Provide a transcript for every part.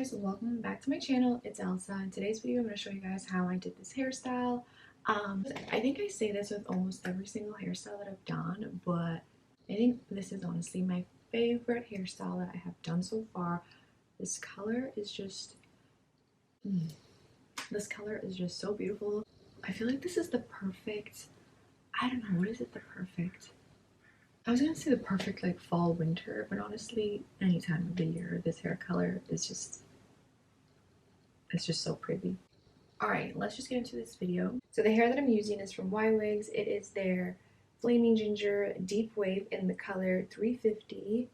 guys, welcome back to my channel. It's Elsa. In today's video I'm going to show you guys how I did this hairstyle. I think I say this with almost every single hairstyle that I've done, but I think this is honestly my favorite hairstyle that I have done so far. This color is just so beautiful. I feel like this is the perfect, I don't know, what is it, the perfect, I was gonna say the perfect like fall winter, but honestly any time of the year this hair color is just, it's just so pretty. Alright, let's just get into this video. So the hair that I'm using is from Ywigs. It is their Flaming Ginger Deep Wave in the color 350.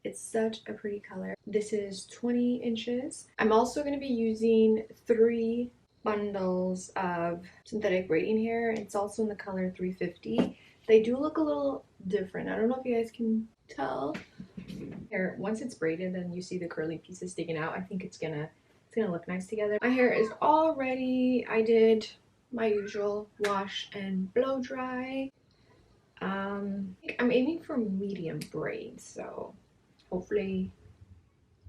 It's such a pretty color. This is 20 inches. I'm also going to be using 3 bundles of synthetic braiding hair. It's also in the color 350. They do look a little different. I don't know if you guys can tell. Here, once it's braided and you see the curly pieces sticking out, I think it's gonna look nice together. My hair is all ready. I did my usual wash and blow dry. I'm aiming for medium braids, so hopefully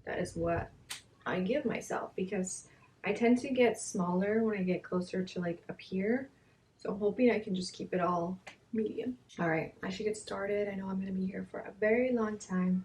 that is what I give myself, because I tend to get smaller when I get closer to like up here, so I'm hoping I can just keep it all medium. All right, I should get started. I know I'm gonna be here for a very long time.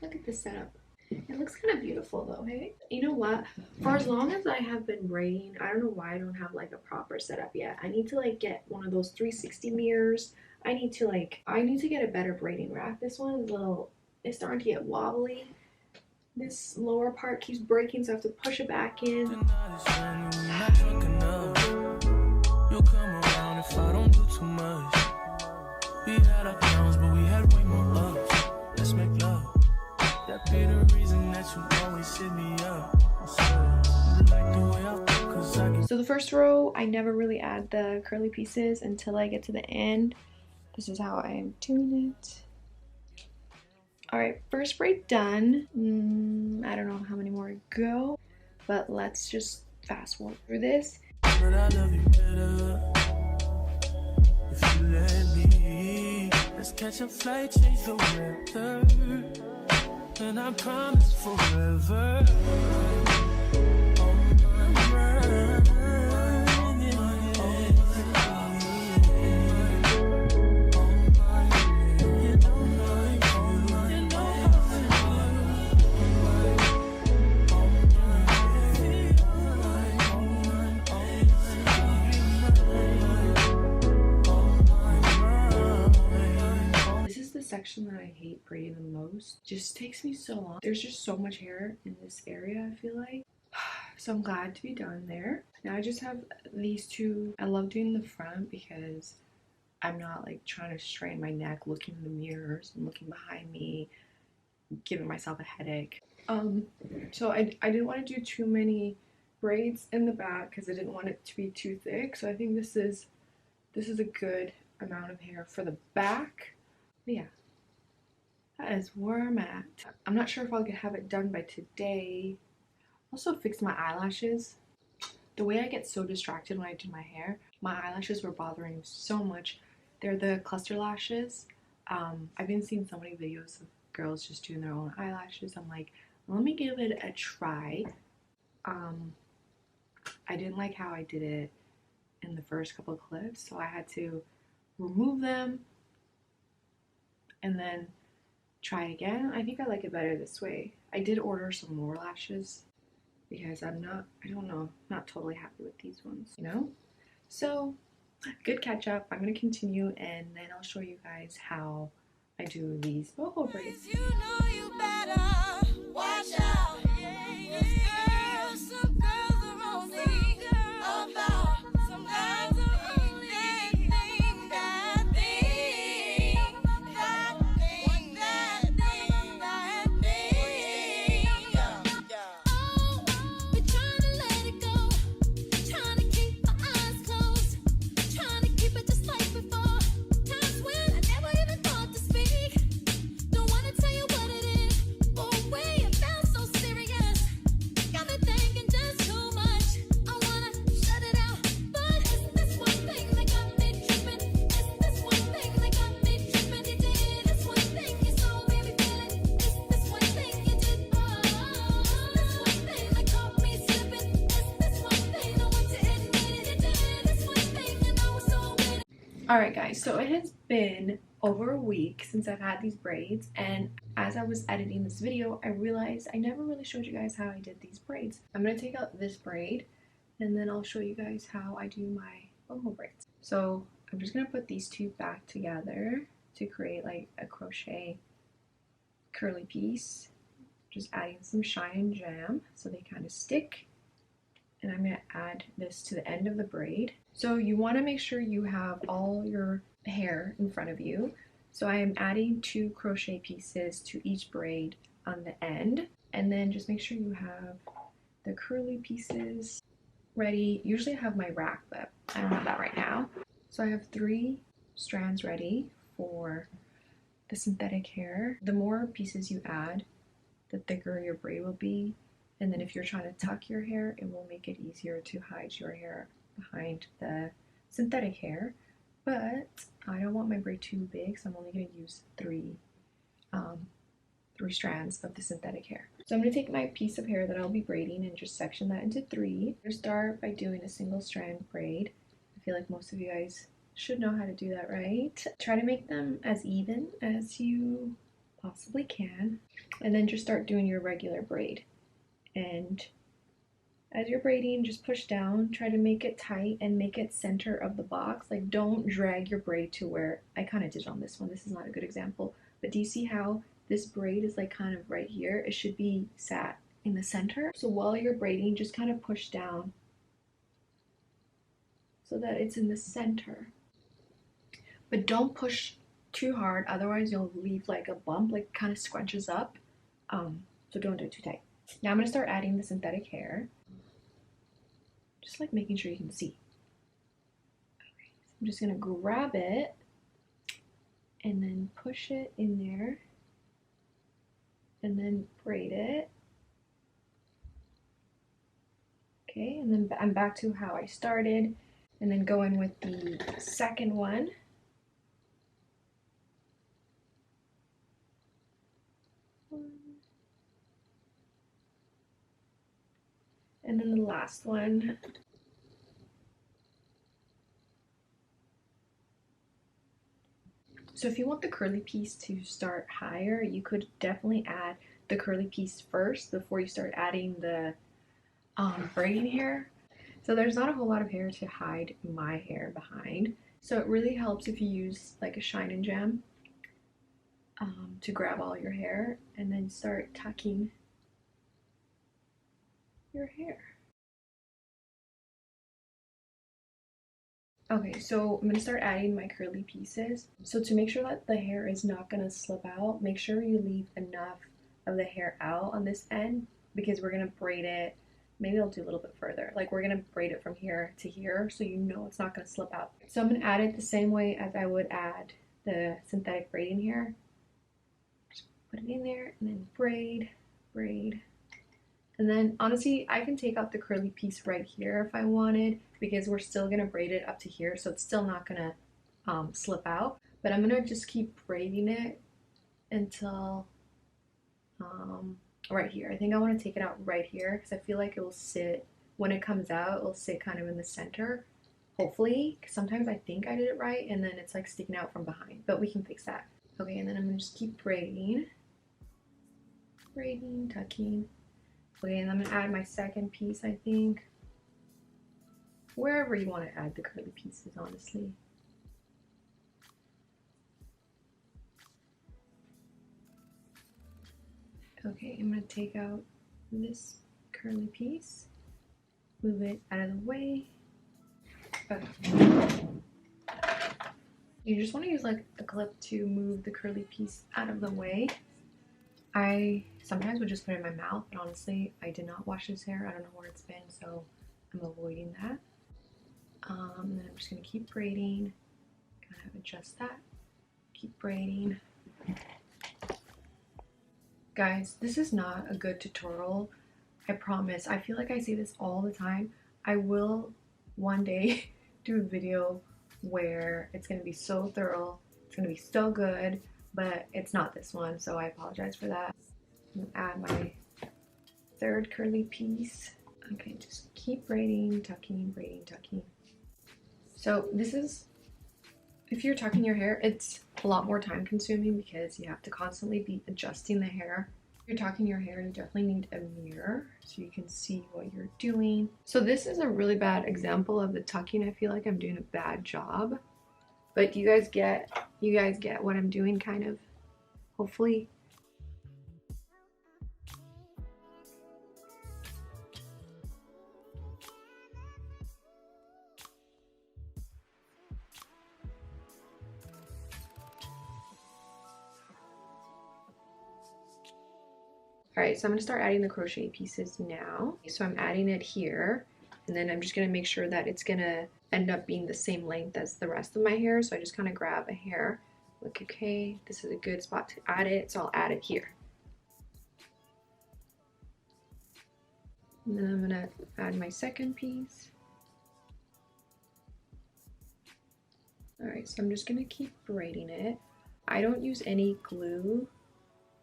Look at this setup. It looks kind of beautiful though, hey? You know what? For as long as I have been braiding, I don't know why I don't have like a proper setup yet. I need to like get one of those 360 mirrors. I need to get a better braiding rack. This one is it's starting to get wobbly. This lower part keeps breaking, so I have to push it back in. You'll come around if I don't do too much. We had our downs, but we had way more ups. Let's make love. That be the reason that you always hit me up. So the first row, I never really add the curly pieces until I get to the end. This is how I am doing it. Alright, first braid done. I don't know how many more to go, but let's just fast forward through this. But I love you better if you let me. Let's catch a flight, change the weather, and I promise forever. Section that I hate braiding the most. Just takes me so long. There's just so much hair in this area, I feel like. So I'm glad to be done there. Now I just have these two. I love doing the front because I'm not like trying to strain my neck looking in the mirrors and looking behind me, giving myself a headache. So I didn't want to do too many braids in the back because I didn't want it to be too thick. So I think this is a good amount of hair for the back. But yeah, that is where I'm at. I'm not sure if I'll have it done by today. Also fix my eyelashes. The way I get so distracted when I do my hair, my eyelashes were bothering me so much. They're the cluster lashes. I've been seeing so many videos of girls just doing their own eyelashes. I'm like, let me give it a try. I didn't like how I did it in the first couple of clips, so I had to remove them and then try again. I think I like it better this way. I did order some more lashes because I'm not totally happy with these ones, you know? So, good catch up. I'm gonna continue and then I'll show you guys how I do these boho braids. You know you better watch out. Some girls are only about some guys are only think that thing. Alright guys, so it has been over a week since I've had these braids, and as I was editing this video, I realized I never really showed you guys how I did these braids. I'm going to take out this braid, and then I'll show you guys how I do my boho braids. So I'm just going to put these two back together to create like a crochet curly piece. Just adding some shine and jam so they kind of stick. And I'm going to add this to the end of the braid. So you want to make sure you have all your hair in front of you. So I am adding 2 crochet pieces to each braid on the end. And then just make sure you have the curly pieces ready. Usually I have my rack, but I don't have that right now. So I have 3 strands ready for the synthetic hair. The more pieces you add, the thicker your braid will be. And then if you're trying to tuck your hair, it will make it easier to hide your hair behind the synthetic hair. But I don't want my braid too big, so I'm only going to use 3 strands of the synthetic hair. So I'm going to take my piece of hair that I'll be braiding and just section that into 3. I'm going to start by doing a single strand braid. I feel like most of you guys should know how to do that, right? Try to make them as even as you possibly can, and then just start doing your regular braid. And as you're braiding, just push down, try to make it tight and make it center of the box. Like, don't drag your braid to where I kind of did on this one. This is not a good example, but do you see how this braid is like kind of right here? It should be sat in the center. So while you're braiding, just kind of push down so that it's in the center. But don't push too hard, otherwise you'll leave like a bump, like kind of scrunches up. So don't do it too tight. Now I'm going to start adding the synthetic hair. Just like making sure you can see. Okay, so I'm just going to grab it and then push it in there and then braid it. Okay, and then I'm back to how I started, and then go in with the second one. And then the last one. So if you want the curly piece to start higher, you could definitely add the curly piece first before you start adding the braiding hair. So there's not a whole lot of hair to hide my hair behind. So it really helps if you use like a shine and jam to grab all your hair and then start tucking your hair. Okay, so I'm going to start adding my curly pieces. So to make sure that the hair is not going to slip out, make sure you leave enough of the hair out on this end, because we're going to braid it. Maybe I'll do a little bit further. Like, we're going to braid it from here to here, so you know it's not going to slip out. So I'm going to add it the same way as I would add the synthetic braiding hair. Just put it in there and then braid, braid. And then honestly, I can take out the curly piece right here if I wanted, because we're still gonna braid it up to here, so it's still not gonna slip out. But I'm gonna just keep braiding it until right here. I think I want to take it out right here because I feel like it will sit, when it comes out, it will sit kind of in the center, hopefully, because sometimes I think I did it right and then it's like sticking out from behind, but we can fix that. Okay, and then I'm gonna just keep braiding, braiding, tucking. Okay, and I'm going to add my second piece, I think. Wherever you want to add the curly pieces, honestly. Okay, I'm going to take out this curly piece, move it out of the way. Okay. You just want to use like a clip to move the curly piece out of the way. I sometimes would just put it in my mouth, but honestly, I did not wash this hair. I don't know where it's been, so I'm avoiding that. And then I'm just going to keep braiding, kind of adjust that, keep braiding. Guys, this is not a good tutorial, I promise. I feel like I say this all the time. I will one day do a video where it's going to be so thorough, it's going to be so good, but it's not this one, so I apologize for that. I'm going to add my third curly piece. Okay, just keep braiding, tucking, braiding, tucking. So this is If you're tucking your hair, it's a lot more time consuming because you have to constantly be adjusting the hair. If you're tucking your hair, you definitely need a mirror so you can see what you're doing. So this is a really bad example of the tucking. I feel like I'm doing a bad job. But you guys get what I'm doing, kind of, hopefully. Alright, so I'm going to start adding the crochet pieces now. So I'm adding it here, and then I'm just going to make sure that it's going to end up being the same length as the rest of my hair. So I just kind of grab a hair, look, okay, this is a good spot to add it, so I'll add it here. And then I'm going to add my second piece. Alright, so I'm just going to keep braiding it. I don't use any glue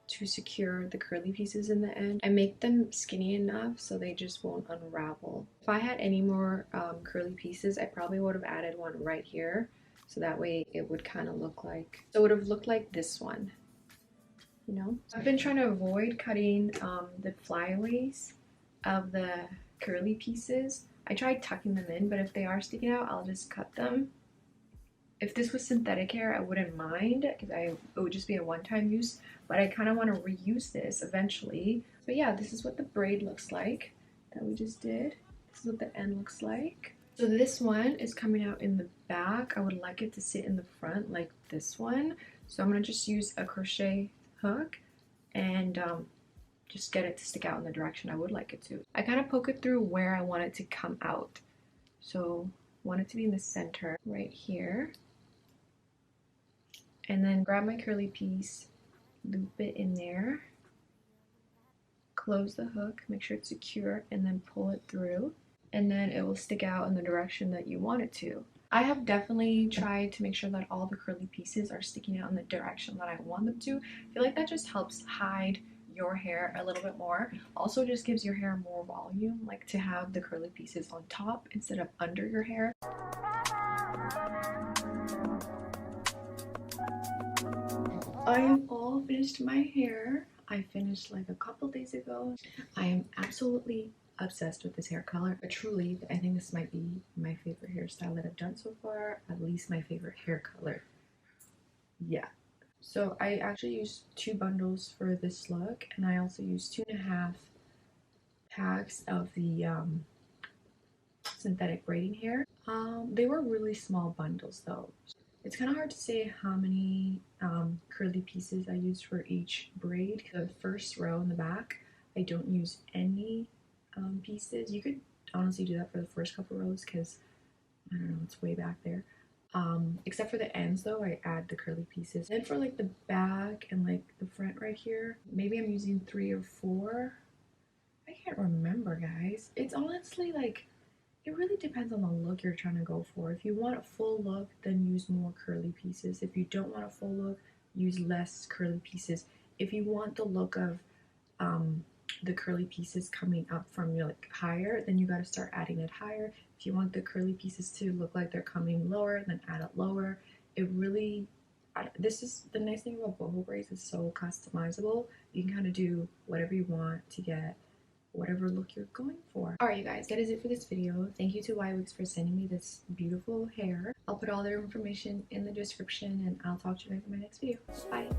to secure the curly pieces in the end. I make them skinny enough so they just won't unravel. If I had any more curly pieces, I probably would have added one right here, so that way it would kind of look like, so it would have looked like this one, you know? I've been trying to avoid cutting the flyaways of the curly pieces. I tried tucking them in, but if they are sticking out, I'll just cut them. If this was synthetic hair, I wouldn't mind because it would just be a one-time use, but I kind of want to reuse this eventually. But yeah, this is what the braid looks like that we just did. This is what the end looks like. So this one is coming out in the back. I would like it to sit in the front like this one. So I'm going to just use a crochet hook and just get it to stick out in the direction I would like it to. I kind of poke it through where I want it to come out. So I want it to be in the center right here. And then grab my curly piece, loop it in there, close the hook, make sure it's secure, and then pull it through. And then it will stick out in the direction that you want it to. I have definitely tried to make sure that all the curly pieces are sticking out in the direction that I want them to. I feel like that just helps hide your hair a little bit more. Also just gives your hair more volume, like to have the curly pieces on top instead of under your hair. I am all finished my hair. I finished like a couple days ago. I am absolutely obsessed with this hair color. But truly, I think this might be my favorite hairstyle that I've done so far. At least my favorite hair color. Yeah. So I actually used 2 bundles for this look, and I also used 2.5 packs of the synthetic braiding hair. They were really small bundles though. It's kind of hard to say how many curly pieces I used for each braid. The first row in the back, I don't use any pieces. You could honestly do that for the first couple rows because, I don't know, it's way back there. Except for the ends though, I add the curly pieces. Then for like the back and like the front right here, maybe I'm using 3 or 4. I can't remember, guys. It's honestly like, it really depends on the look you're trying to go for. If you want a full look, then use more curly pieces. If you don't want a full look, use less curly pieces. If you want the look of the curly pieces coming up from your like higher, then you got to start adding it higher. If you want the curly pieces to look like they're coming lower, then add it lower. It really, this is the nice thing about boho braids, is so customizable. You can kind of do whatever you want to get whatever look you're going for. Alright you guys, that is it for this video. Thank you to Ywigs for sending me this beautiful hair. I'll put all their information in the description, and I'll talk to you guys in my next video. Bye!